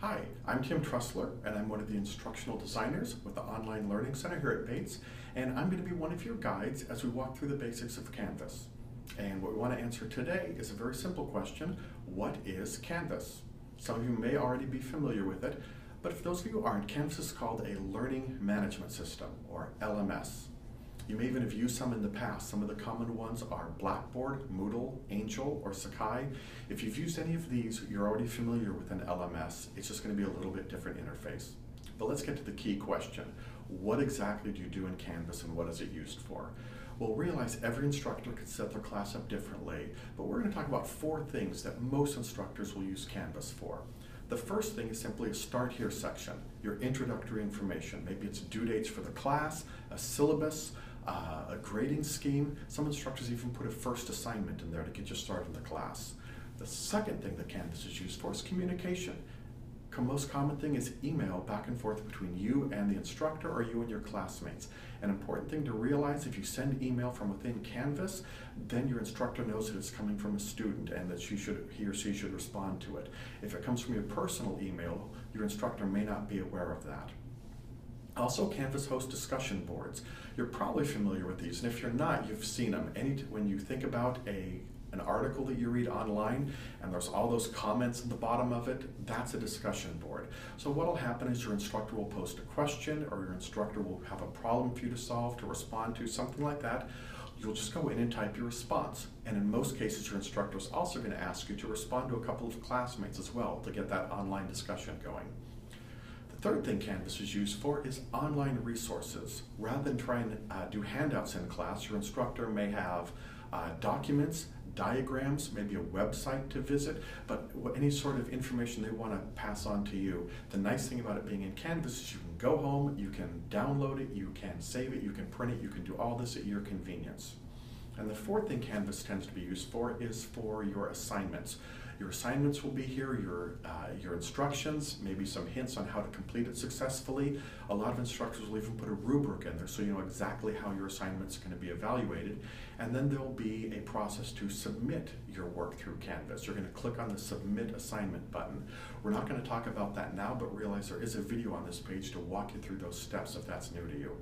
Hi, I'm Tim Trussler, and I'm one of the instructional designers with the Online Learning Center here at Bates, and I'm going to be one of your guides as we walk through the basics of Canvas. And what we want to answer today is a very simple question: what is Canvas? Some of you may already be familiar with it, but for those of you who aren't, Canvas is called a Learning Management System, or LMS. You may even have used some in the past. Some of the common ones are Blackboard, Moodle, Angel, or Sakai. If you've used any of these, you're already familiar with an LMS. It's just going to be a little bit different interface. But let's get to the key question. What exactly do you do in Canvas and what is it used for? Well, realize every instructor can set their class up differently, but we're going to talk about 4 things that most instructors will use Canvas for. The first thing is simply a Start Here section, your introductory information. Maybe it's due dates for the class, a syllabus, a grading scheme. Some instructors even put a first assignment in there to get you started in the class. The second thing that Canvas is used for is communication. The most common thing is email back and forth between you and the instructor or you and your classmates. An important thing to realize: if you send email from within Canvas, then your instructor knows that it's coming from a student and that he or she should respond to it. If it comes from your personal email, your instructor may not be aware of that. Also, Canvas hosts discussion boards. You're probably familiar with these, and if you're not, you've seen them. When you think about an article that you read online and there's all those comments at the bottom of it, that's a discussion board. So what will happen is your instructor will post a question, or your instructor will have a problem for you to solve, to respond to, something like that. You'll just go in and type your response. And in most cases, your instructor is also going to ask you to respond to a couple of classmates as well to get that online discussion going. The third thing Canvas is used for is online resources. Rather than trying to do handouts in class, your instructor may have documents, diagrams, maybe a website to visit, but any sort of information they want to pass on to you. The nice thing about it being in Canvas is you can go home, you can download it, you can save it, you can print it, you can do all this at your convenience. And the fourth thing Canvas tends to be used for is for your assignments. Your assignments will be here, your instructions, maybe some hints on how to complete it successfully. A lot of instructors will even put a rubric in there so you know exactly how your assignment's going to be evaluated. And then there'll be a process to submit your work through Canvas. You're going to click on the Submit Assignment button. We're not going to talk about that now, but realize there is a video on this page to walk you through those steps if that's new to you.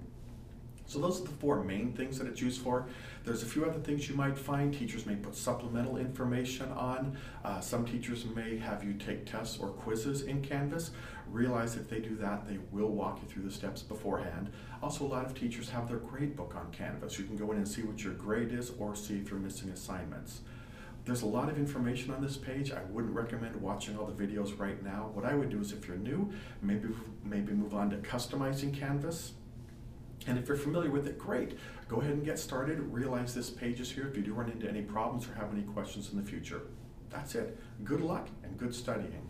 So those are the 4 main things that it's used for. There's a few other things you might find. Teachers may put supplemental information on. Some teachers may have you take tests or quizzes in Canvas. Realize if they do that, they will walk you through the steps beforehand. Also, a lot of teachers have their grade book on Canvas. You can go in and see what your grade is or see if you're missing assignments. There's a lot of information on this page. I wouldn't recommend watching all the videos right now. What I would do is, if you're new, maybe move on to customizing Canvas. And if you're familiar with it, great. Go ahead and get started. Realize this page is here if you do run into any problems or have any questions in the future. That's it. Good luck and good studying.